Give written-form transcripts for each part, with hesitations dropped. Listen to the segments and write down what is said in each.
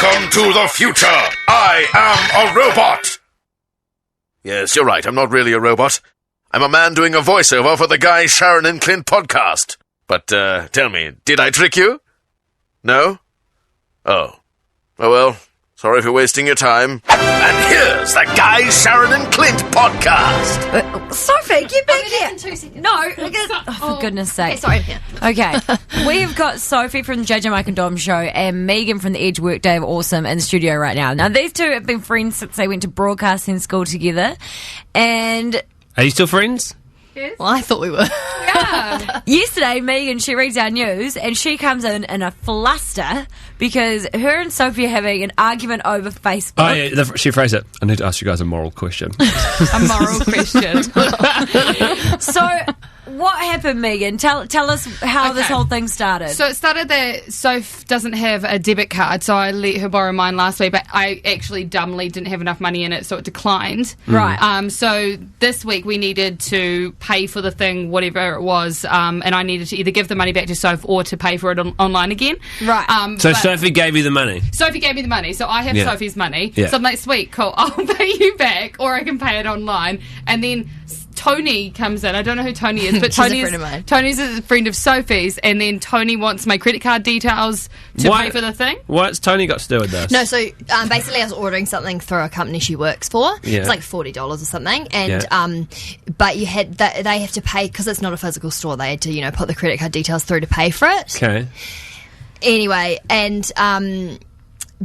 Welcome to the future. I am a robot. Yes, you're right. I'm not really a robot. I'm a man doing a voiceover for the Guy, Sharyn and Clint podcast. But, tell me, did I trick you? No? Oh. Oh well, sorry for wasting your time. And here's the Guy, Sharyn and Clint podcast. Sophie, get back here. In 2 seconds. No, for goodness sake. Okay, sorry. Okay, we've got Sophie from the JJ Mike and Dom show and Megan from the Edge Workday of Awesome in the studio right now. Now, these two have been friends since they went to broadcasting school together. And Are you still friends? Yes. Well, I thought we were. Yeah. yesterday, Megan, she reads our news and she comes in a fluster because her and Sophie are having an argument over Facebook. Oh, yeah, she phrased it. I need to ask you guys a moral question. A moral question. So, what happened, Megan? Tell us how this Okay. whole thing started. So it started that Soph doesn't have a debit card, so I let her borrow mine last week, but I actually dumbly didn't have enough money in it, so it declined. Right. So this week we needed to pay for the thing, whatever it was, and I needed to either give the money back to Soph or to pay for it online again. Right. So but Sophie gave you the money? Sophie gave me the money, so I have Yeah. Sophie's money. Yeah. So I'm like, sweet, cool, I'll pay you back, or I can pay it online. And then Tony comes in. I don't know who Tony is, but She's a Tony's friend of mine. Tony's a friend of Sophie's, and then Tony wants my credit card details to Why- pay for the thing. What's Tony got to do with this? No, so basically I was ordering something through a company she works for. Yeah. It's like $40 or something. And Yeah. but you had they have to pay because it's not a physical store. They had to, put the credit card details through to pay for it. Okay. Anyway, and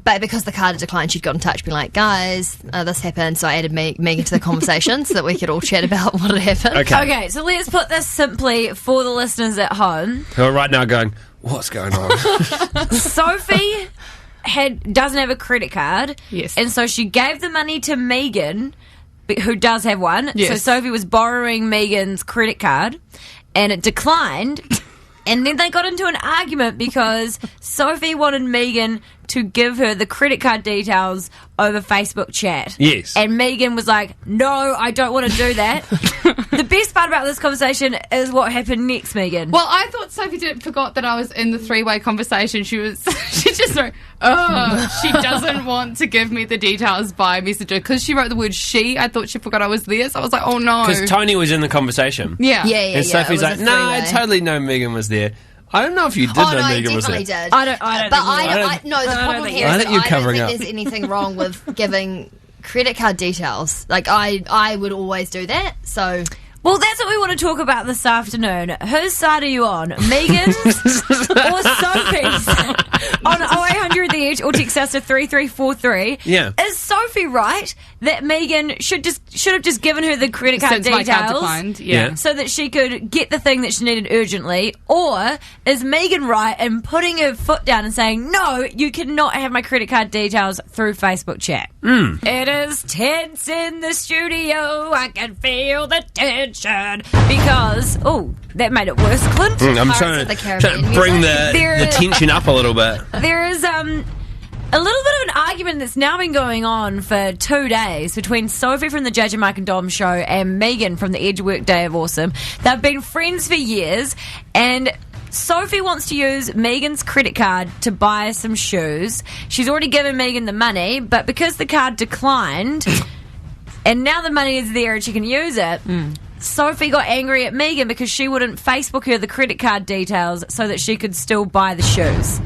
but because the card had declined, she'd got in touch, being like, guys, this happened. So I added Megan to the conversation so that we could all chat about what had happened. Okay. Okay, so let's put this simply for the listeners at home. Who are right now going, what's going on? Sophie doesn't have a credit card. Yes. And so she gave the money to Megan, who does have one. Yes. So Sophie was borrowing Megan's credit card, and it declined. And then they got into an argument because Sophie wanted Megan to give her the credit card details over Facebook chat. Yes. And Megan was like, no, I don't want to do that. The best part about this conversation is what happened next, Megan. Well, I thought Sophie forgot that I was in the three-way conversation. She just wrote, she doesn't want to give me the details by messenger because she wrote the word she. I thought she forgot I was there, so I was like, oh no. Because Tony was in the conversation. Yeah. And Sophie's like, no, I totally know Megan was there. I don't know if you did know Megan was there. Did. I don't But think you no, the problem think here I is think that you're I don't covering think up. there's anything wrong with giving credit card details. Like, I would always do that, so... Well, that's what we want to talk about this afternoon. Whose side are you on? Megan's or Sophie's? On 0800 The Edge or text us to 3343. Yeah. Is Sophie right that Megan should have just given her the credit card Since my details card declined, yeah. so that she could get the thing that she needed urgently? Or is Megan right in putting her foot down and saying, no, you cannot have my credit card details through Facebook chat? It is tense in the studio. I can feel the tension because, that made it worse, Clint. I'm Pirates trying of the to Caribbean bring music. the tension up a little bit. There is a little bit of an argument that's now been going on for 2 days between Sophie from the JJ Mike and Dom show and Megan from the Edge Workday of Awesome. They've been friends for years, and Sophie wants to use Megan's credit card to buy some shoes. She's already given Megan the money, but because the card declined and now the money is there and she can use it, Sophie got angry at Megan because she wouldn't Facebook her the credit card details so that she could still buy the shoes.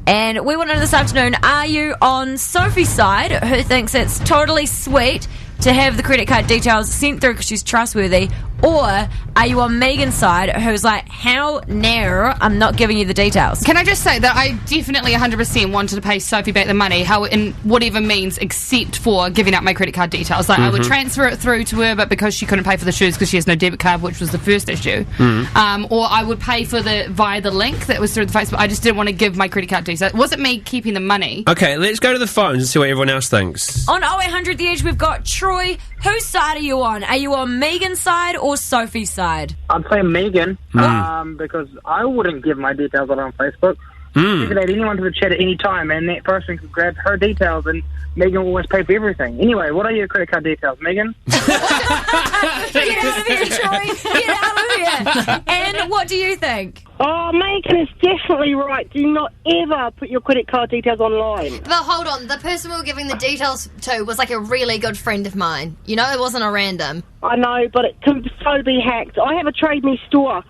And we want to know this afternoon, are you on Sophie's side, who thinks it's totally sweet to have the credit card details sent through because she's trustworthy, or are you on Megan's side, who's like, how dare I'm not giving you the details? Can I just say that I definitely 100% wanted to pay Sophie back the money, in whatever means, except for giving out my credit card details. Like, I would transfer it through to her, but because she couldn't pay for the shoes because she has no debit card, which was the first issue, or I would pay for via the link that was through the Facebook. I just didn't want to give my credit card details. It wasn't me keeping the money. Okay, let's go to the phones and see what everyone else thinks. On 0800 The Edge, we've got Troy. Whose side are you on? Are you on Megan's side or Sophie's side? I'd say Megan, because I wouldn't give my details out on Facebook. You could add anyone to the chat at any time, and that person could grab her details, and Megan will always pay for everything. Anyway, what are your credit card details, Megan? Get out of here, Troy! Get out of here! And what do you think? Oh, Megan is definitely right. Do not ever put your credit card details online. But hold on, the person we were giving the details to was like a really good friend of mine. You know, it wasn't a random. I know, but it could so be hacked. I have a Trade Me store,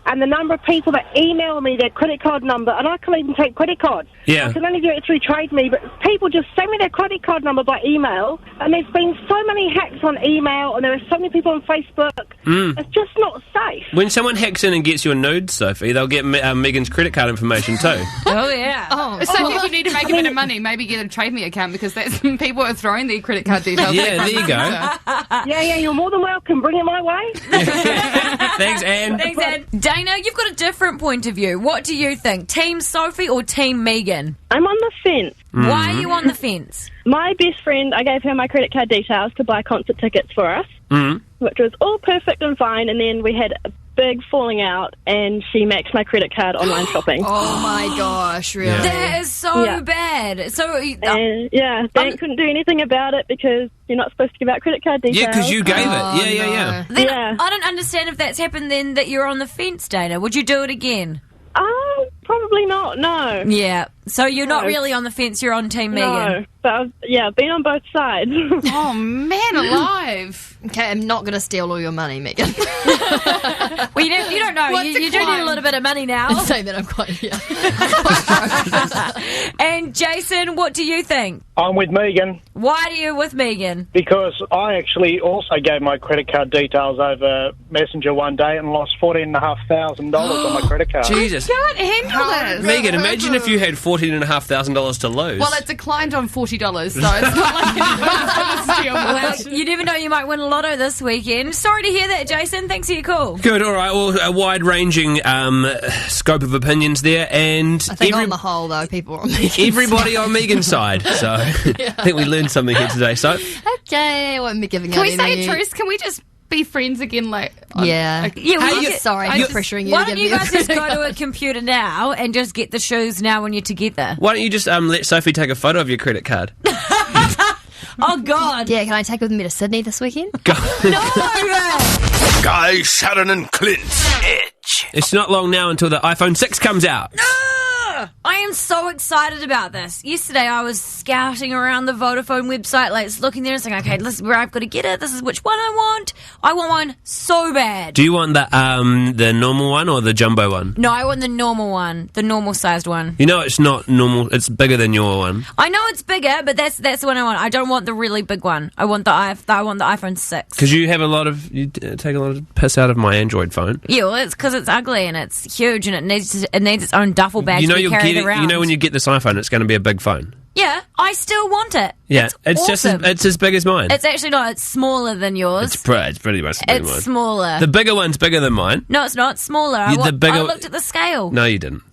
and the number of people that email me their credit card number, and I can't even take credit cards. Yeah. I can only do it through Trade Me, but people just send me their credit card number by email, and there's been so many hacks on email, and there are so many people on Facebook. It's just not safe. When someone hacks in and gets your nudes, Sophie, they'll get Megan's credit card information too. Oh, yeah. So if you need to make a bit of money, maybe get a Trade Me account, because that's people are throwing their credit card details. Yeah, there you go. Yeah, you're more than welcome. Bring it my way. Thanks, Anne. Thanks, Anne. Dana, you've got a different point of view. What do you think? Team Sophie or Team Megan? I'm on the fence. Why are you on the fence? My best friend, I gave her my credit card details to buy concert tickets for us, which was all perfect and fine, and then we had a big falling out, and she maxed my credit card online shopping. Oh my gosh, really? Yeah. That is so bad. So, And bank couldn't do anything about it because you're not supposed to give out credit card details. Yeah, because you gave it. Yeah. then Yeah. I don't understand if that's happened then that you're on the fence, Dana. Would you do it again? Probably not, no. Yeah. So you're not No. really on the fence, you're on Team Megan. No, but I've been on both sides. Oh, man alive. Okay, I'm not going to steal all your money, Megan. Well, you don't know. What's You a do need a crime? little bit of money now. Say that I'm quite, And Jason, what do you think? I'm with Megan Why are you with Megan? because I actually also gave my credit card details over Messenger one day and lost $14,500 on my credit card. Jesus. Can't handle this. Megan, imagine if you had $14,500 to lose. Well, it declined on $40, so it's not like anyone's going to steal Well, much. you never know, you might win a lotto this weekend. Sorry to hear that, Jason. Thanks for your call. Good, all right. Well, a wide-ranging scope of opinions there, and I think on the whole, though, people are on Megan's everybody on Megan's side. So I think we learned something here today. So Okay, I won't be giving Can out we say a anything. truce? Can we just be friends again? Yeah. Yeah, well, Hey, sorry, I'm pressuring you Why to don't give you me a guys just credit go to a card. computer now and just get the shoes now when you're together? why don't you just let Sophie take a photo of your credit card? Oh, God. Yeah, can I take with me to Sydney this weekend? No! Guy, Sharyn and Clint. Edge. It's not long now until the iPhone 6 comes out. I am so excited about this. Yesterday I was scouting around the Vodafone website, like looking there and saying, okay, this is where I've got to get it. This is which one I want. I want one so bad. Do you want the normal one or the jumbo one? No, I want the normal one, the normal sized one. You know it's not normal. It's bigger than your one. I know it's bigger, but that's the one I want. I don't want the really big one. I want the iPhone 6. Because you take a lot of piss out of my Android phone. Yeah, well, it's because it's ugly and it's huge and it needs its own duffel bag to be carried around. You know when you get this iPhone, it's going to be a big phone. Yeah, I still want it. Yeah, it's awesome. it's as big as mine. It's actually not. It's smaller than yours. It's pretty much as big as mine. It's smaller. The bigger one's bigger than mine. No, it's not. It's smaller. I looked at the scale. No, you didn't.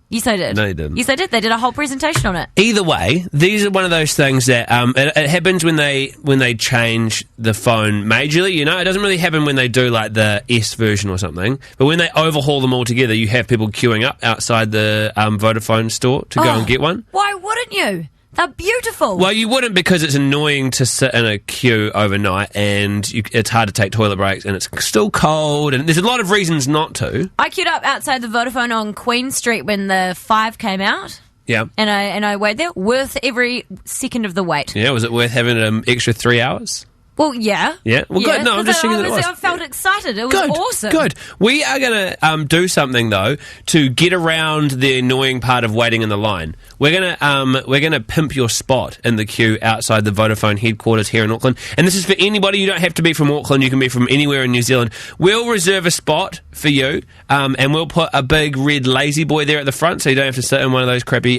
Yes, I did. No, you didn't. Yes, I did. They did a whole presentation on it. Either way, these are one of those things that it happens when they change the phone majorly. You know, it doesn't really happen when they do like the S version or something. But when they overhaul them all together, you have people queuing up outside the Vodafone store to go and get one. Why wouldn't you? They're beautiful. Well, you wouldn't because it's annoying to sit in a queue overnight and it's hard to take toilet breaks and it's still cold and there's a lot of reasons not to. I queued up outside the Vodafone on Queen Street when the 5 came out. Yeah. And I waited there. Worth every second of the wait. Yeah, was it worth having an extra 3 hours? Well, yeah. Yeah? Well, good. No, I'm just checking that it was. I felt excited. It was awesome. Good. We are going to do something, though, to get around the annoying part of waiting in the line. We're gonna pimp your spot in the queue outside the Vodafone headquarters here in Auckland. And this is for anybody. You don't have to be from Auckland. You can be from anywhere in New Zealand. We'll reserve a spot for you, and we'll put a big red lazy boy there at the front so you don't have to sit in one of those crappy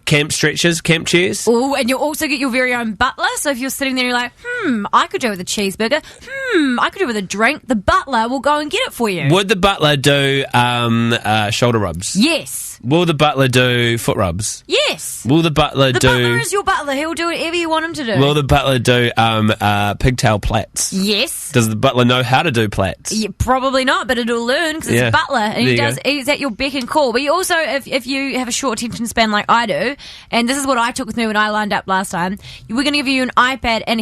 camp chairs. Oh, and you'll also get your very own butler. So if you're sitting there and you're like, I could do with a cheeseburger. I could do with a drink. The butler will go and get it for you. Would the butler do shoulder rubs? Yes. Will the butler do foot rubs? Yes. Will the butler The butler is your butler. He'll do whatever you want him to do. Will the butler do pigtail plaits? Yes. Does the butler know how to do plaits? Yeah, probably not, but it'll learn because it's a butler and he's at your beck and call. But you also, if you have a short attention span like I do, and this is what I took with me when I lined up last time, we're going to give you an iPad and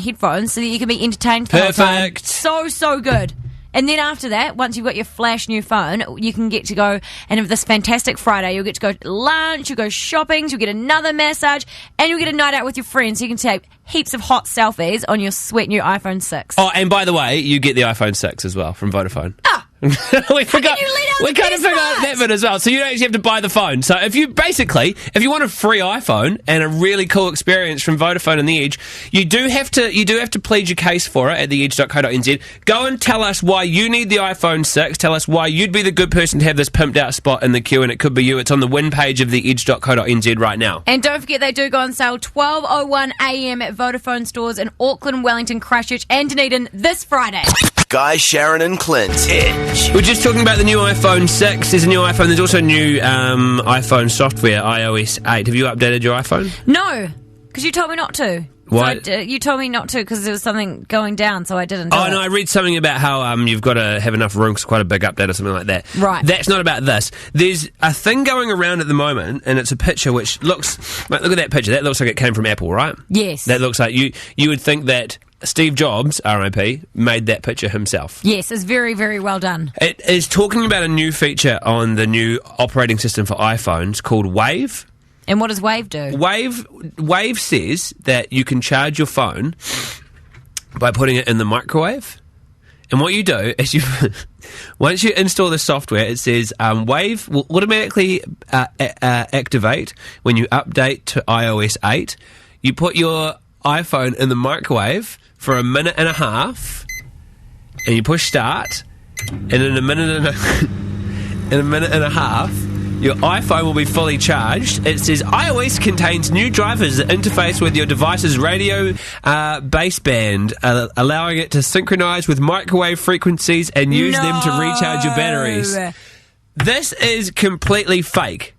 headphones so that you can be entertained the whole time. Perfect. So good. And then after that, once you've got your flash new phone, you can get to go and have this fantastic Friday. You'll get to go to lunch, you'll go shopping, you'll get another massage, and you'll get a night out with your friends. So you can take heaps of hot selfies on your sweet new iPhone 6. Oh, and by the way, you get the iPhone 6 as well from Vodafone. Ah! we forgot. We kind of best forgot that bit as well. So you don't actually have to buy the phone. So if you want a free iPhone and a really cool experience from Vodafone and the Edge, you do have to plead your case for it at theedge.co.nz. Go and tell us why you need the iPhone 6. Tell us why you'd be the good person to have this pimped out spot in the queue, and it could be you. It's on the win page of theedge.co.nz right now. And don't forget, they do go on sale 12:01 a.m. at Vodafone stores in Auckland, Wellington, Christchurch and Dunedin this Friday. Guy, Sharyn and Clint. Edge. We're just talking about the new iPhone 6. There's a new iPhone. There's also new iPhone software, iOS 8. Have you updated your iPhone? No, because you told me not to. Why? So you told me not to because there was something going down, so I didn't do it. No, I read something about how you've got to have enough room because quite a big update or something like that. Right. That's not about this. There's a thing going around at the moment, and it's a picture which looks... Look at that picture. That looks like it came from Apple, right? Yes. That looks like... You would think that Steve Jobs, RIP, made that picture himself. Yes, it's very, very well done. It is talking about a new feature on the new operating system for iPhones called Wave. And what does Wave do? Wave says that you can charge your phone by putting it in the microwave. And what you do is once you install the software, it says Wave will automatically activate when you update to iOS 8. You put your iPhone in the microwave for 1.5 minutes, and you push start, and in a minute and a half, your iPhone will be fully charged. It says iOS contains new drivers that interface with your device's radio baseband, allowing it to synchronize with microwave frequencies and use them to recharge your batteries. This is completely fake.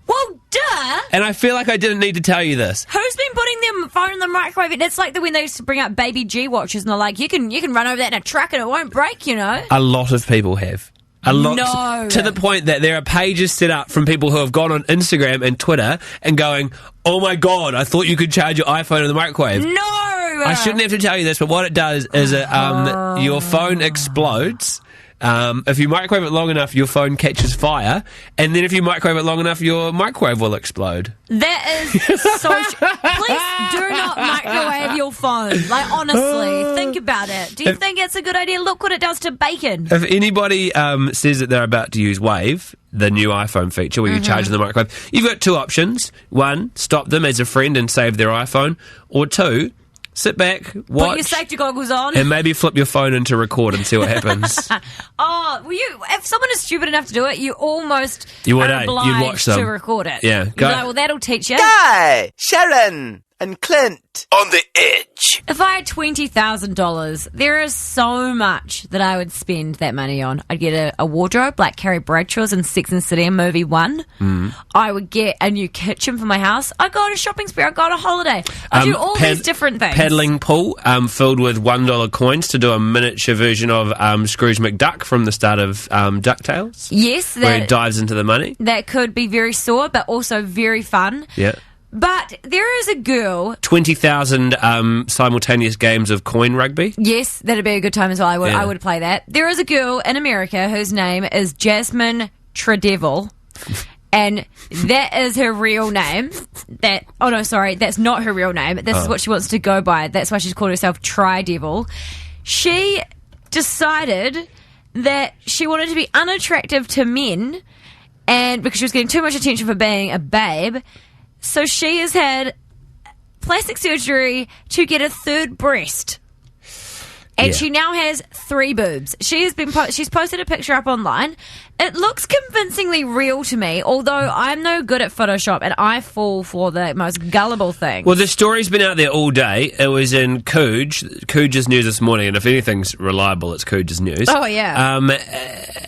Well, duh! And I feel like I didn't need to tell you this. Who's been putting their phone in the microwave? And it's like when they used to bring out baby G watches and they're like, you can run over that in a truck and it won't break, you know? A lot of people have. A lot. No. To the point that there are pages set up from people who have gone on Instagram and Twitter and going, oh my God, I thought you could charge your iPhone in the microwave. No! I shouldn't have to tell you this, but what it does is your phone explodes. If you microwave it long enough, your phone catches fire, and then if you microwave it long enough, your microwave will explode. That is so... Please do not microwave your phone. Like, honestly, think about it. Do you think it's a good idea? Look what it does to bacon. If anybody says that they're about to use Wave, the new iPhone feature where you charge in the microwave, you've got two options. One, stop them as a friend and save their iPhone, or two, sit back, watch, put your safety goggles on, and maybe flip your phone into record and see what happens. If someone is stupid enough to do it, you almost would, are obliged you'd watch them to record it. Yeah, You'd be like, well, that'll teach you. Guy, Sharyn and Clint on the Edge. If I had $20,000, there is so much that I would spend that money on. I'd get a wardrobe like Carrie Bradshaw's in Sex and the City movie 1. I would get a new kitchen for my house. I'd go on a shopping spree. I'd go on a holiday. I'd do all these different things. Paddling pool filled with $1 coins to do a miniature version of Scrooge McDuck from the start of DuckTales. Yes. Where it dives into the money. That could be very sore, but also very fun. Yeah. But there is a girl... 20,000 simultaneous games of coin rugby. Yes, that'd be a good time as well. I would play that. There is a girl in America whose name is Jasmine Tredevil. And that is her real name. That's not her real name. This is what she wants to go by. That's why she's called herself Tri-Devil. She decided that she wanted to be unattractive to men, and because she was getting too much attention for being a babe... So she has had plastic surgery to get a third breast. And she now has 3 boobs. She's posted a picture up online. It looks convincingly real to me, although I'm no good at Photoshop and I fall for the most gullible thing. Well, the story's been out there all day. It was in Cooge's news this morning, and if anything's reliable, it's Cooge's news. Oh, yeah.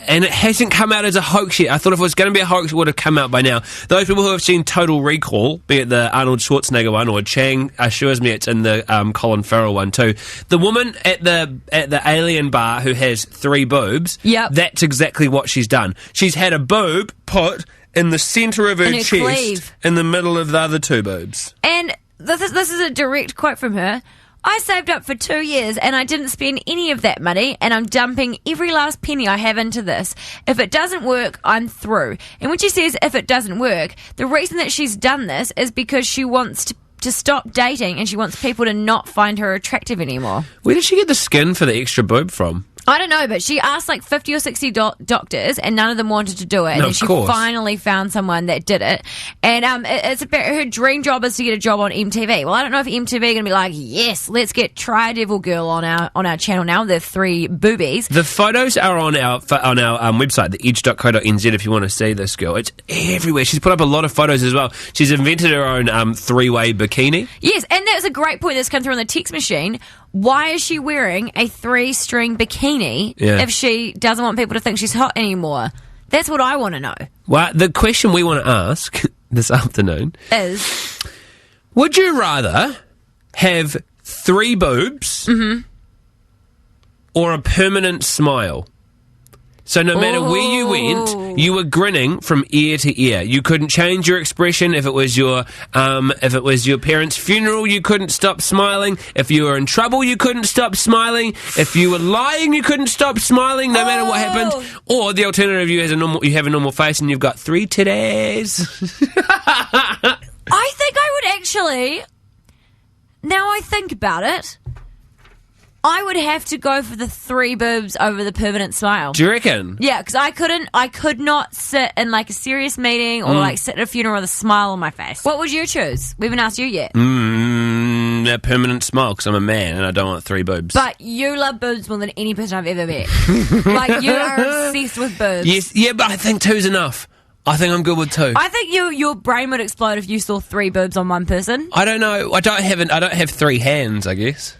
And it hasn't come out as a hoax yet. I thought if it was going to be a hoax, it would have come out by now. Those people who have seen Total Recall, be it the Arnold Schwarzenegger one, or Chang assures me it's in the Colin Farrell one too. The woman at the alien bar who has 3 boobs, that's exactly what she's done. She's had a boob put in the centre of her chest, in the middle of the other 2 boobs. And this is a direct quote from her. I saved up for 2 years and I didn't spend any of that money, and I'm dumping every last penny I have into this. If it doesn't work, I'm through. And when she says if it doesn't work, the reason that she's done this is because she wants to stop dating and she wants people to not find her attractive anymore. Where did she get the skin for the extra boob from? I don't know, but she asked like 50 or 60 doctors and none of them wanted to do it. And then she finally found someone that did it. And it's about her dream job is to get a job on MTV. Well, I don't know if MTV are going to be like, yes, let's get Tri-Devil Girl on our channel now. They're 3 boobies. The photos are on our website, theedge.co.nz, if you want to see this girl. It's everywhere. She's put up a lot of photos as well. She's invented her own 3-way bikini. Yes, and that's a great point that's come through on the text machine. Why is she wearing a 3-string bikini if she doesn't want people to think she's hot anymore? That's what I want to know. Well, the question we want to ask this afternoon is, would you rather have 3 boobs or a permanent smile? So no matter where you went, you were grinning from ear to ear. You couldn't change your expression. If it was your parents' funeral, you couldn't stop smiling. If you were in trouble, you couldn't stop smiling. If you were lying, you couldn't stop smiling, no matter what happened. Or the alternative, you have a normal face and you've got 3 titties. I think I would actually. Now I think about it, I would have to go for the 3 boobs over the permanent smile. Do you reckon? Yeah, because I could not sit in like a serious meeting or like sit at a funeral with a smile on my face. What would you choose? We haven't asked you yet. A permanent smile, because I'm a man and I don't want 3 boobs. But you love boobs more than any person I've ever met. Like, you are obsessed with boobs. Yes, yeah, but I think 2's enough. I think I'm good with 2. I think your brain would explode if you saw 3 boobs on one person. I don't know. I don't have 3 hands, I guess.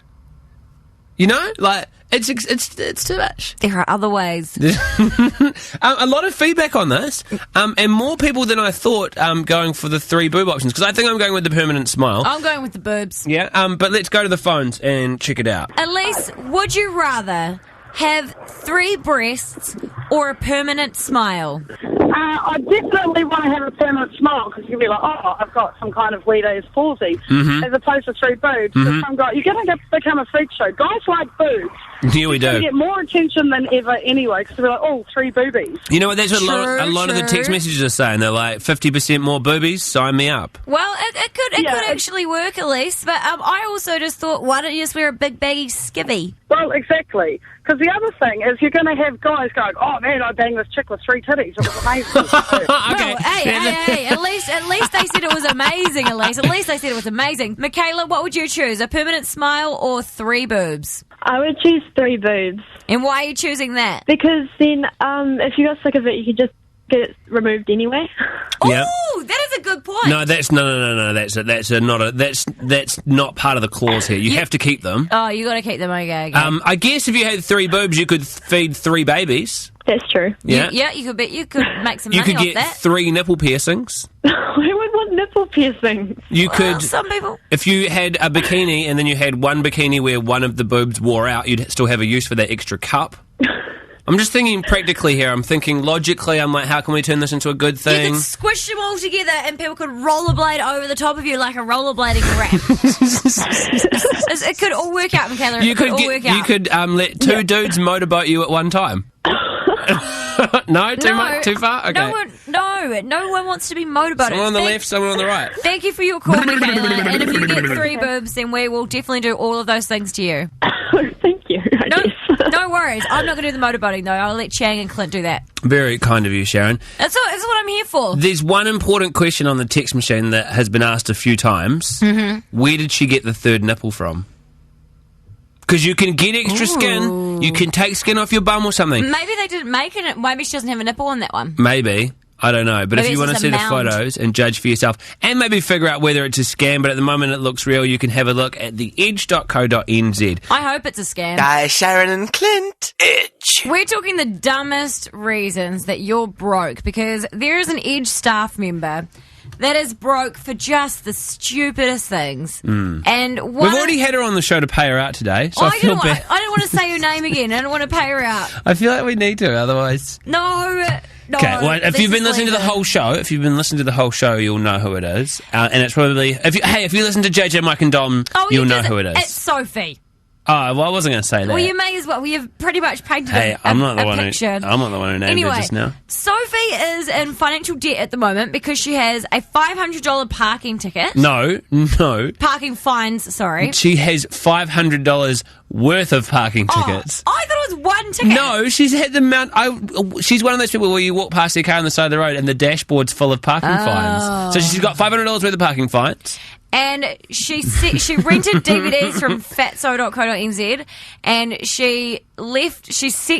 You know, like it's too much. There are other ways. A lot of feedback on this, and more people than I thought going for the 3 boob options, because I think I'm going with the permanent smile. I'm going with the boobs. Yeah, but let's go to the phones and check it out. Elise, would you rather have 3 breasts or a permanent smile? I definitely want to have a permanent smile, because you'll be like, oh, I've got some kind of weird ass palsy, as opposed to 3 boobs. Some guy, you're going to become a freak show. Guys like boobs. Yeah, we do. You get more attention than ever anyway, because they're like, oh, 3 boobies. You know what? That's what a lot of the text messages are saying. They're like, 50% more boobies, sign me up. Well, it could actually work, Elise. But I also just thought, why don't you just wear a big baggy skivvy? Well, exactly. Because the other thing is, you're going to have guys going, oh man, I banged this chick with 3 titties. It was amazing. Okay. Well, hey, at least they said it was amazing, Elise. At least they said it was amazing. Michaela, what would you choose? A permanent smile or 3 boobs? I would choose 3 boobs. And why are you choosing that? Because then, if you got sick of it, you could just get it removed anyway. Yep. Oh, that is a good point. No, that's no. That's not part of the clause here. You have to keep them. Oh, you got to keep them. Okay. I guess if you had 3 boobs, you could feed 3 babies. That's true. Yeah, you could make some money You could off get that. 3 nipple piercings. Who would want nipple piercings? You could. Some people. If you had a bikini and then you had one bikini where one of the boobs wore out, you'd still have a use for that extra cup. I'm just thinking practically here. I'm thinking logically. I'm like, how can we turn this into a good thing? You could squish them all together and people could rollerblade over the top of you like a rollerblading ramp. It could all work out, Michaela. You could let 2 dudes motorboat you at one time. No, too far. Okay. No one wants to be motorboated. Someone on the left, someone on the right. Thank you for your call, Michaela. And if you get 3 boobs, then we will definitely do all of those things to you. Thank you. No worries. I'm not going to do the motorboating though. I'll let Chang and Clint do that. Very kind of you, Sharyn. That's what I'm here for. There's one important question on the text machine that has been asked a few times. Where did she get the 3rd nipple from? Because you can get extra skin. You can take skin off your bum or something. Maybe they didn't make it. Maybe she doesn't have a nipple on that one. Maybe. I don't know. But Maybe if you want to see the photos and judge for yourself and maybe figure out whether it's a scam, but at the moment it looks real, you can have a look at theedge.co.nz. I hope it's a scam. Guys, Sharyn and Clint. Edge. We're talking the dumbest reasons that you're broke, because there is an Edge staff member that is broke for just the stupidest things. And We've already had her on the show to pay her out today, so I feel bad. I don't want to say her name again. I don't want to pay her out. I feel like we need to, otherwise. No. Okay, well, if you've been listening to the whole show, you'll know who it is. And it's probably... If you listen to JJ, Mike and Dom, you'll know who it is. It's Sophie. Oh, well, I wasn't going to say that. Well, you may as well. You've pretty much painted I'm not the picture. I'm not the one who named it just now. Sophie is in financial debt at the moment because she has a $500 parking ticket. No. Parking fines, sorry. She has $500 worth of parking tickets. I thought it was one ticket. No, she's had the amount... she's one of those people where you walk past your car on the side of the road and the dashboard's full of parking fines. So she's got $500 worth of parking fines. And she rented DVDs from fatso.co.nz and she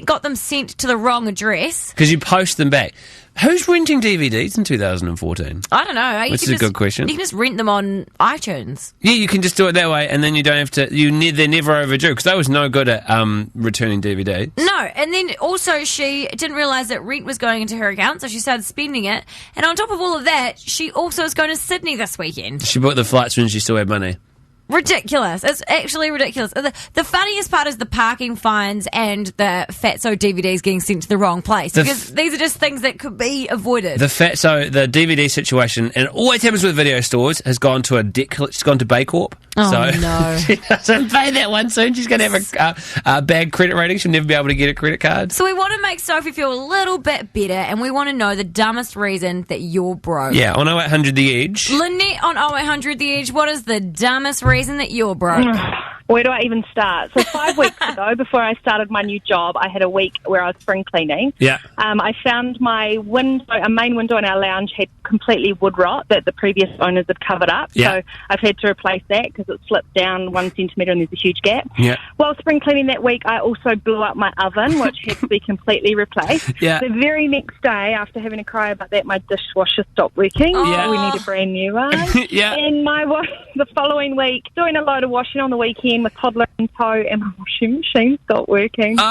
got them sent to the wrong address. Because you post them back. Who's renting DVDs in 2014? I don't know. Which is a good question. You can just rent them on iTunes. Yeah, you can just do it that way, and then you don't have to... they're never overdue, because I was no good at returning DVDs. No, and then also she didn't realise that rent was going into her account, so she started spending it. And on top of all of that, she also is going to Sydney this weekend. She bought the flights when she still had money. Ridiculous. It's actually ridiculous. The funniest part is the parking fines and the Fatso DVDs getting sent to the wrong place. Because these are just things that could be avoided. The DVD situation, and it always happens with video stores, has gone to she's gone to Baycorp. Oh, so no. She doesn't pay that one soon. She's going to have a bad credit rating. She'll never be able to get a credit card. So we want to make Sophie feel a little bit better, and we want to know the dumbest reason that you're broke. Yeah, on 0800 The Edge. Lynette on 0800 The Edge, what is the dumbest reason that you're broke? Where do I even start? So 5 weeks ago, before I started my new job, I had a week where I was spring cleaning. Yeah. I found my window, a main window in our lounge had completely wood rot that the previous owners had covered up. Yeah. So I've had to replace that because it slipped down 1 centimetre and there's a huge gap. Yeah. While spring cleaning that week, I also blew up my oven, which had to be completely replaced. Yeah. The very next day, after having a cry about that, my dishwasher stopped working. Yeah. We need a brand new one. Yeah. And the following week, doing a load of washing on the weekend with toddler in tow, and my washing machine stopped working. Oh,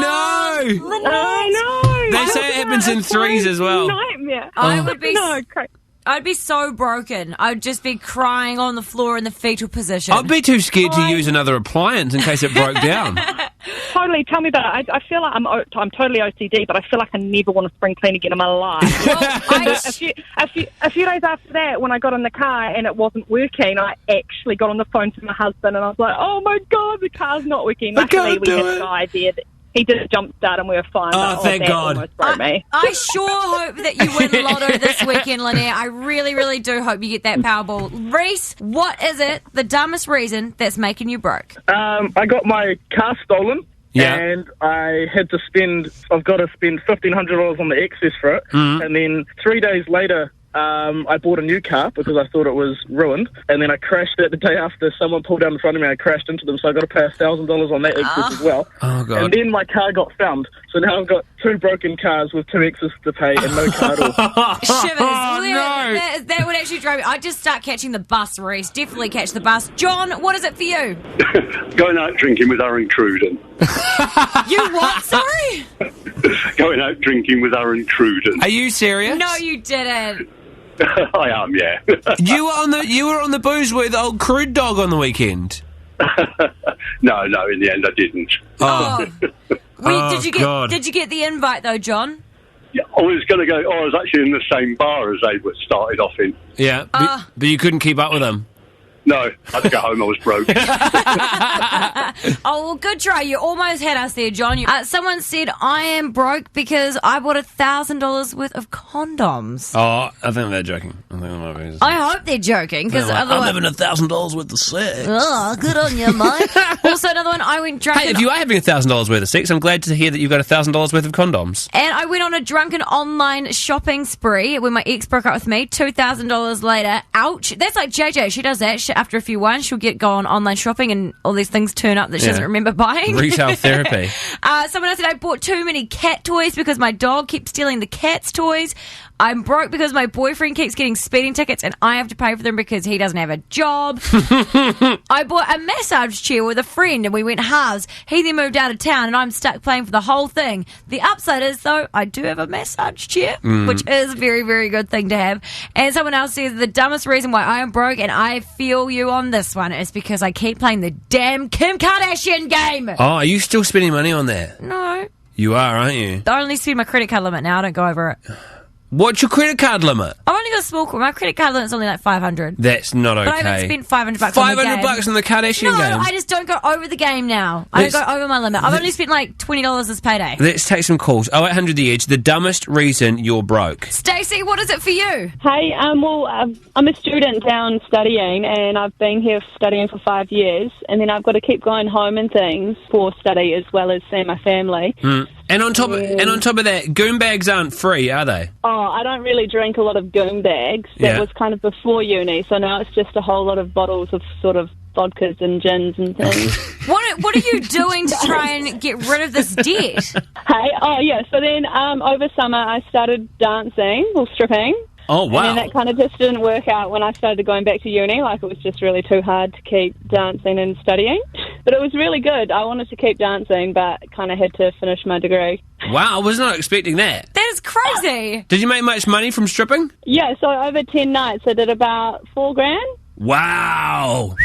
no! I know! They say it happens in threes as well. Nightmare. I would be... Crazy. I'd be so broken. I'd just be crying on the floor in the fetal position. I'd be too scared to use another appliance in case it broke down. Totally. Tell me about it. I feel like I'm totally OCD, but I feel like I never want to spring clean again in my life. A few days after that, when I got in the car and it wasn't working, I actually got on the phone to my husband and I was like, "Oh my God, the car's not working." Luckily, we had a guy there that he did a jump start and we were fine. Oh, thank God. Almost broke me. I sure hope that you win Lotto this weekend, Lynette. I really, really do hope you get that Powerball. Reese, what is it, the dumbest reason that's making you broke? I got my car stolen. Yeah. And I've got to spend $1,500 on the excess for it. Mm-hmm. And then 3 days later, I bought a new car because I thought it was ruined. And then I crashed it the day after. Someone pulled down in front of me. I crashed into them. So I got to pay $1,000 on that excess as well. Oh, God. And then my car got found. So now I've got 2 broken cars with 2 excess to pay and no car at all. Shivers. Oh, no. That would actually drive me. I'd just start catching the bus, Reese. Definitely catch the bus. John, what is it for you? Going out drinking with Aaron Cruden. You what? Sorry? Going out drinking with Aaron Cruden. Are you serious? No, you didn't. I am, yeah. You were on the booze with old Crude Dog on the weekend. No, in the end I didn't. Oh. God. Did you get the invite though, John? Yeah, I was going to go. I was actually in the same bar as they started off in. Yeah, but you couldn't keep up with them. No, I had to go home. I was broke. Oh, well, good try. You almost had us there, John. Someone said, I am broke because I bought $1,000 worth of condoms. Oh, I think they're joking. I hope they're joking, because otherwise... I'm having $1,000 worth of sex. Oh, good on you, Mike. Also, another one, I went drunk... Hey, if you are having $1,000 worth of sex, I'm glad to hear that you've got $1,000 worth of condoms. And I went on a drunken online shopping spree when my ex broke up with me. $2,000 later. Ouch. That's like JJ. She does that. After a few wines, she'll go on online shopping and all these things turn up that she doesn't remember buying. Retail therapy. Someone else said I bought too many cat toys because my dog kept stealing the cat's toys. I'm broke because my boyfriend keeps getting speeding tickets and I have to pay for them because he doesn't have a job. I bought a massage chair with a friend and we went halves. He then moved out of town and I'm stuck paying for the whole thing. The upside is, though, I do have a massage chair, which is a very, very good thing to have. And someone else says the dumbest reason why I am broke, and I feel you on this one, is because I keep playing the damn Kim Kardashian game. Oh, are you still spending money on that? No. You are, aren't you? I only spend my credit card limit now. I don't go over it. What's your credit card limit? I've only got a small credit. My credit card limit's only like $500. That's not okay. But I haven't spent $500 on the game. $500 on the Kardashian game? No, I just don't go over the game now. I don't go over my limit. I've only spent like $20 this payday. Let's take some calls. 0800 The Edge, the dumbest reason you're broke. Stacey, what is it for you? Hey, I'm a student down studying, and I've been here studying for 5 years, and then I've got to keep going home and things for study as well as seeing my family. And on top of that, goon bags aren't free, are they? Oh, I don't really drink a lot of goon bags. That was kind of before uni, so now it's just a whole lot of bottles of sort of vodkas and gins and things. What are you doing to try and get rid of this debt? So then over summer I started dancing or stripping. Oh, wow. And then that kind of just didn't work out when I started going back to uni. Like, it was just really too hard to keep dancing and studying. But it was really good. I wanted to keep dancing, but kind of had to finish my degree. Wow, I was not expecting that. That is crazy. Did you make much money from stripping? Yeah, so over 10 nights I did about $4,000. Wow.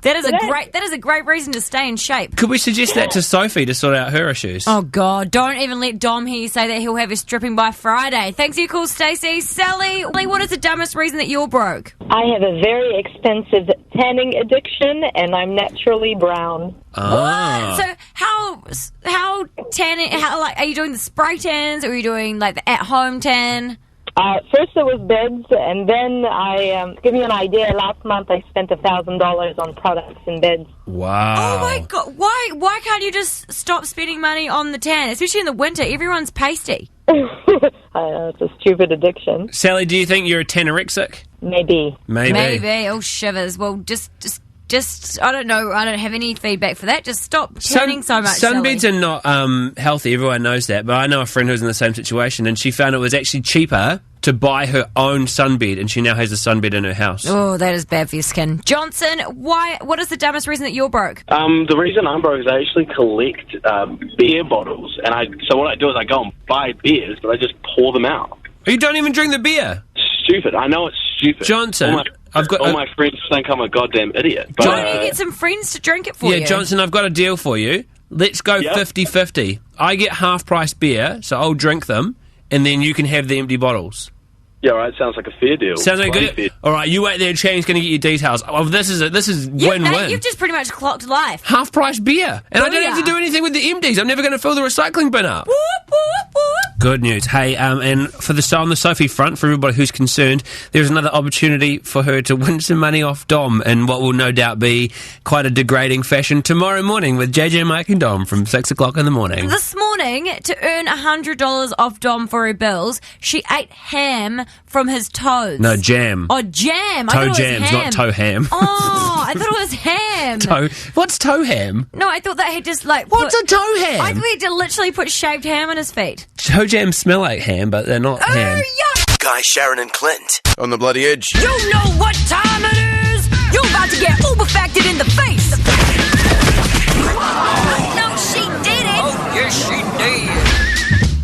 That is a great reason to stay in shape. Could we suggest that to Sophie to sort out her issues? Oh, God. Don't even let Dom hear you say that he'll have his stripping by Friday. Thanks for your call, Stacey. Sally, what is the dumbest reason that you're broke? I have a very expensive tanning addiction, and I'm naturally brown. What? So how tanning? Are you doing the spray tans, or are you doing like the at-home tan? First it was beds, and then I, give you an idea, last month I spent $1,000 on products and beds. Wow. Oh my God, why can't you just stop spending money on the tan? Especially in the winter, everyone's pasty. It's a stupid addiction. Sally, do you think you're a tanorexic? Maybe. Oh, shivers. Well, just I don't know. I don't have any feedback for that. Just stop tanning so much. Sunbeds are not healthy. Everyone knows that. But I know a friend who's in the same situation, and she found it was actually cheaper to buy her own sunbed, and she now has a sunbed in her house. Oh, that is bad for your skin. Johnson, what is the dumbest reason that you're broke? The reason I'm broke is I actually collect beer bottles, and so what I do is I go and buy beers, but I just pour them out. You don't even drink the beer? Stupid. I know it's stupid. Johnson, all my friends think I'm a goddamn idiot. But why don't you get some friends to drink it for you? Yeah, Johnson, I've got a deal for you. Let's go 50-50. I get half-price beer, so I'll drink them, and then you can have the empty bottles. Yeah, right. Sounds like a fair deal. Sounds like good. All right, you wait there. Shane's going to get your details. Oh, this is win-win. Mate, you've just pretty much clocked life. Half-price beer, and I don't have to do anything with the empties. I'm never going to fill the recycling bin up. Whoop, whoop, whoop. Good news. Hey, and on the Sophie front, for everybody who's concerned, there's another opportunity for her to win some money off Dom in what will no doubt be quite a degrading fashion tomorrow morning with JJ, Mike and Dom from 6 o'clock in the morning. This morning, to earn $100 off Dom for her bills, she ate ham from his toes. No, jam. Oh, jam. Toe jams, not toe ham. Oh, I thought it was ham. What's toe ham? No, I thought that he just What's a toe ham? I thought he had to literally put shaved ham on his feet. Toe jams smell like ham, but they're not ham. Yuck. Guy, Sharyn and Clint on the bloody edge. You know what time it is. You're about to get UBERFACTED in the face. No, she didn't. Oh, yes, she did.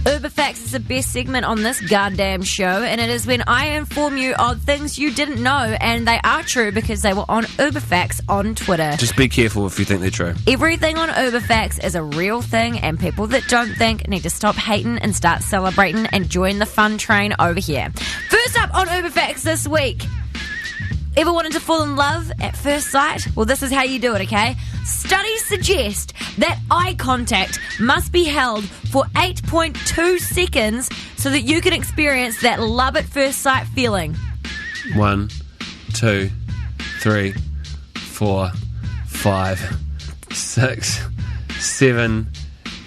UberFacts is the best segment on this goddamn show, and it is when I inform you of things you didn't know, and they are true because they were on UberFacts on Twitter. Just be careful if you think they're true. Everything on UberFacts is a real thing, and people that don't think need to stop hating and start celebrating and join the fun train over here. First up on UberFacts this week. Ever wanted to fall in love at first sight? Well, this is how you do it, okay? Studies suggest that eye contact must be held for 8.2 seconds so that you can experience that love at first sight feeling. 1, 2, 3, 4, 5, 6, 7,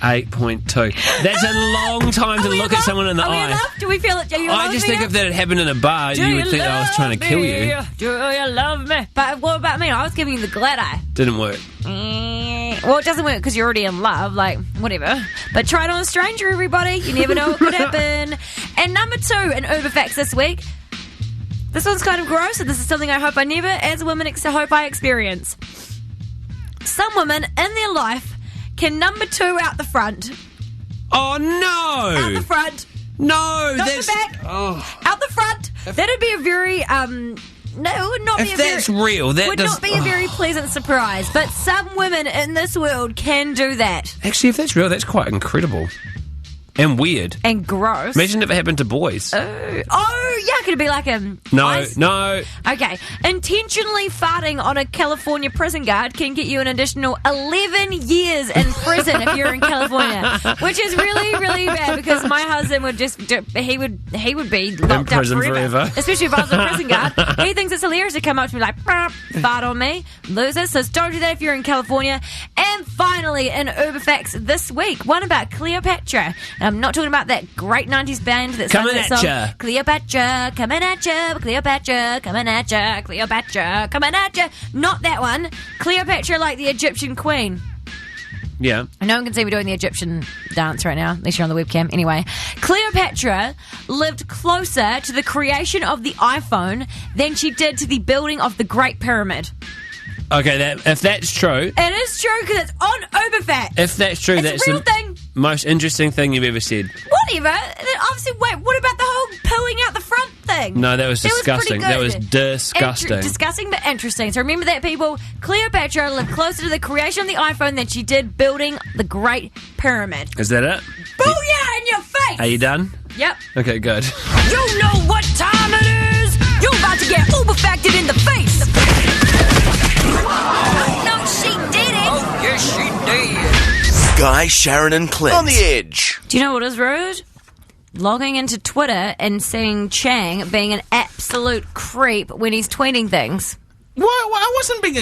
8.2. That's a long time to look at someone in the eye. Do we feel it? Do you I just think if that had happened in a bar, you would think that I was trying to kill you. Do you love me? But what about me? I was giving you the glad eye. Didn't work. Well, it doesn't work because you're already in love, like, whatever. But try it on a stranger, everybody. You never know what could happen. And number 2 in UBERFACTED this week. This one's kind of gross, and this is something I hope I never, as a woman, hope I experience. Some women in their life can number 2 out the front. Oh, no! Out the front. No, Not that's... the back. Oh. Out the front. That'd be a very, no, it would not be If a that's very... real, that would does... not be a very pleasant surprise. But some women in this world can do that. Actually, if that's real, that's quite incredible. And weird. And gross. Imagine if it happened to boys. Oh, yeah, could it be like a... No. Okay. Intentionally farting on a California prison guard can get you an additional 11 years in prison if you're in California, which is really, really bad because my husband would just... He would be locked in up prison forever. Especially if I was a prison guard. He thinks it's hilarious to come up to me like, fart on me, loser. So don't do that if you're in California. And finally, in UBERFACTED this week, one about Cleopatra. I'm not talking about that great 90s band that sang that song. Cleopatra, coming at ya, Cleopatra, coming at ya, Cleopatra, coming at ya. Not that one. Cleopatra like the Egyptian queen. Yeah. No one can see me doing the Egyptian dance right now, at least you're on the webcam. Anyway, Cleopatra lived closer to the creation of the iPhone than she did to the building of the Great Pyramid. Okay, if that's true... It is true because it's on UBERFACTED. If that's true, that's a real thing. Most interesting thing you've ever said. Whatever. Obviously, wait, what about the whole pulling out the front thing? No, that was disgusting. That was disgusting. Disgusting, but interesting. So remember that, people. Cleopatra lived closer to the creation of the iPhone than she did building the Great Pyramid. Is that it? Booyah in your face! Are you done? Yep. Okay, good. You know what time it is? You're about to get UBERFACTED in the face. No, she didn't. Oh, yes, she did. Guy, Sharyn and Clint on the edge. Do you know what is rude? Logging into Twitter and seeing Chang being an absolute creep when he's tweeting things. Well, I wasn't being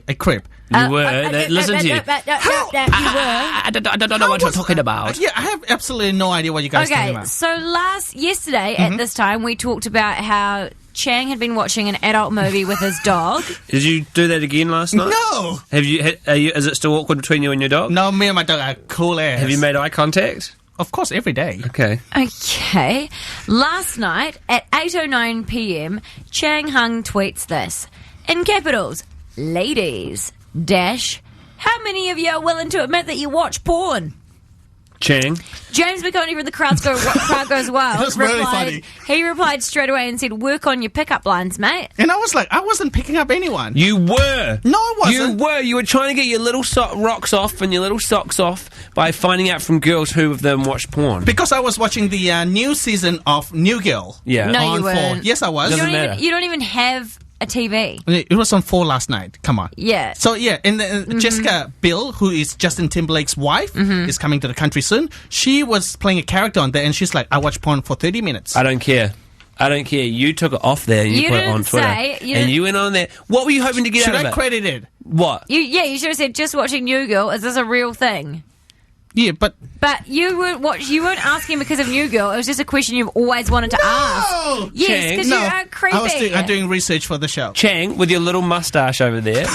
a creep. You were. Listen to you. You were. I don't know what you're talking about. Yeah, I have absolutely no idea what you guys are talking about. So yesterday at this time, we talked about how Chang had been watching an adult movie with his dog. Did you do that again last night? No. Is it still awkward between you and your dog? No, me and my dog are cool ass. Have you made eye contact? Of course, every day. Okay. Okay. Last night at 8:09 p.m, Chang Hung tweets this in capitals: "Ladies, how many of you are willing to admit that you watch porn?" Chang. James McConaughey from the crowd goes wild. That's really funny. He replied straight away and said, "Work on your pickup lines, mate." And I was like, I wasn't picking up anyone. You were. No, I wasn't. You were. You were trying to get your little rocks off and your little socks off by finding out from girls who of them watch porn. Because I was watching the new season of New Girl. Yeah. No, on you weren't. 4. Yes, I was. You don't even have a TV. It was on 4 last night. Come on. Yeah. So, yeah, and Jessica Biel, who is Justin Timberlake's wife, is coming to the country soon. She was playing a character on there, and she's like, I watch porn for 30 minutes. I don't care. You took it off there and you put it on Twitter. And you went on there. What were you hoping to get out of it? Should I credit it? What? You should have said, just watching New Girl. Is this a real thing? Yeah, but you weren't asking because of New Girl. It was just a question you've always wanted to ask. Yes, because you are creepy. I'm doing research for the show. Chang, with your little mustache over there.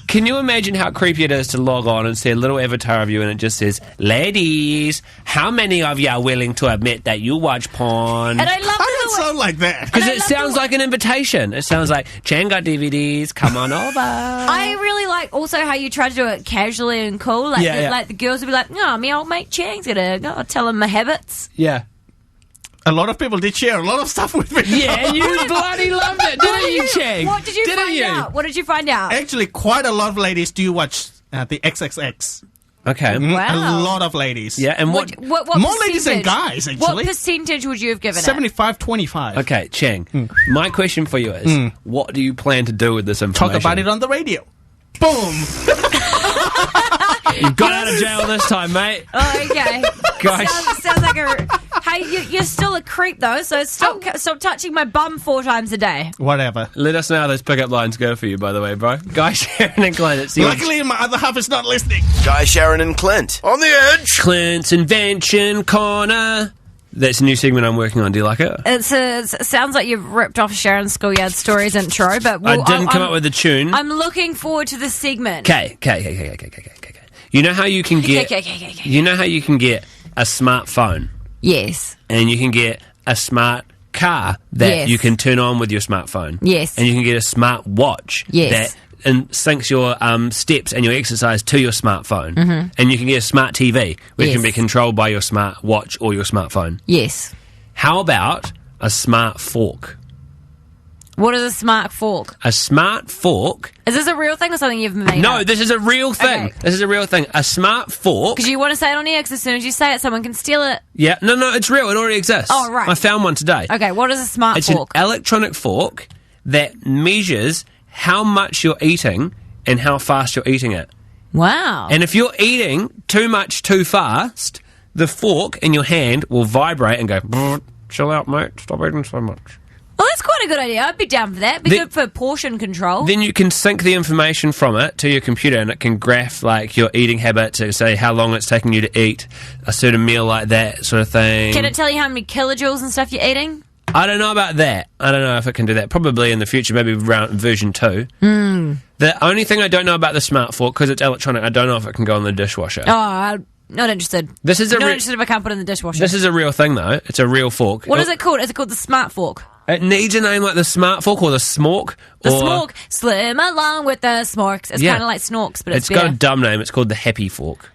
Can you imagine how creepy it is to log on and see a little avatar of you and it just says, "Ladies, how many of you are willing to admit that you watch porn?" And I love I don't sound like that. Because it sounds like an invitation. It sounds like, "Chang got DVDs, come on over." I really like also how you try to do it casually and cool. Like, like the girls would be like, "Oh, my old mate Chang's gonna tell him my habits." Yeah. A lot of people did share a lot of stuff with me. Yeah, you bloody loved it, didn't you, Chang? What did you find out? What did you find out? Actually, quite a lot of ladies do watch the XXX. Okay. Wow. A lot of ladies. Yeah, and what more ladies than guys, actually. What percentage would you have given 75-25. Okay, Chang, my question for you is, what do you plan to do with this information? Talk about it on the radio. Boom! You got out of jail this time, mate. Oh, okay. Gosh. Sounds like a... Hey, you're still a creep, though, so stop touching my bum 4 times a day. Whatever. Let us know how those pickup lines go for you, by the way, bro. Guy, Sharyn and Clint. It's Luckily, my other half is not listening. Guy, Sharyn and Clint on the edge. Clint's Invention Corner. That's a new segment I'm working on. Do you like it? It sounds like you've ripped off Sharon's Schoolyard Stories intro, but I didn't come up with the tune. I'm looking forward to the segment. Okay. You know how you can get... You know how you can get a smartphone? Yes. And you can get a smart car that you can turn on with your smartphone. Yes. And you can get a smart watch that syncs your steps and your exercise to your smartphone. Mm-hmm. And you can get a smart TV, which can be controlled by your smart watch or your smartphone. Yes. How about a smart fork? What is a smart fork? A smart fork... Is this a real thing or something you've made No, up? this is a real thing. Okay. This is a real thing. A smart fork... Because you want to say it on the X, as soon as you say it, someone can steal it. Yeah, no, it's real. It already exists. Oh, right. I found one today. Okay, what is a smart It's fork? an electronic fork that measures how much you're eating and how fast you're eating it. Wow. And if you're eating too much too fast, the fork in your hand will vibrate and go, chill out, mate, stop eating so much. Well, that's quite a good idea. I'd be down for that. Be good for portion control. Then you can sync the information from it to your computer and it can graph like your eating habits to say how long it's taking you to eat a certain meal like that sort of thing. Can it tell you how many kilojoules and stuff you're eating? I don't know about that. I don't know if it can do that. Probably in the future, maybe around version 2. The only thing I don't know about the smart fork, because it's electronic, I don't know if it can go in the dishwasher. Oh, I'm not interested. This is not interested if I can't put it in the dishwasher. This is a real thing, though. It's a real fork. What is it called? Is it called the smart fork? It needs a name like the smart fork or the smork. The smork. Slim along with the smorks. It's kind of like snorks, but it's got a dumb name. It's called the happy fork.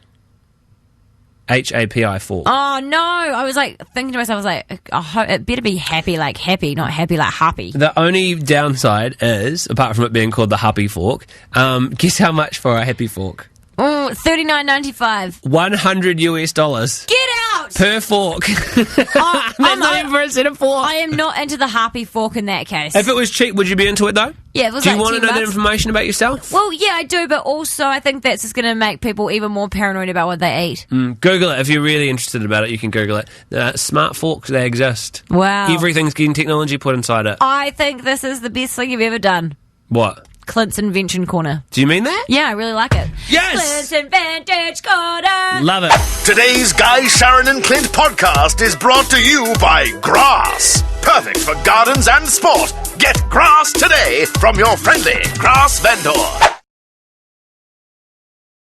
HAPI fork. Oh, no. I was like thinking to myself, I was like, it better be happy, not happy like happy. The only downside is, apart from it being called the happy fork, guess how much for a happy fork? $39.95. $100 Get out! per fork. That's not even for a set of forks. I am not into the happy fork in that case. If it was cheap, would you be into it though? Yeah, it was Do you like want to know $10. that information about yourself? Well, yeah, I do, but also I think that's just going to make people even more paranoid about what they eat. Google it. If you're really interested about it, you can Google it. Smart forks, they exist. Wow. Everything's getting technology put inside it. I think this is the best thing you've ever done. What? Clint's Invention Corner. Do you mean that? Yeah, I really like it. Yes! Clint's Invention Corner. Love it. Today's Guy, Sharyn and Clint podcast is brought to you by Grass. Perfect for gardens and sport. Get grass today from your friendly grass vendor.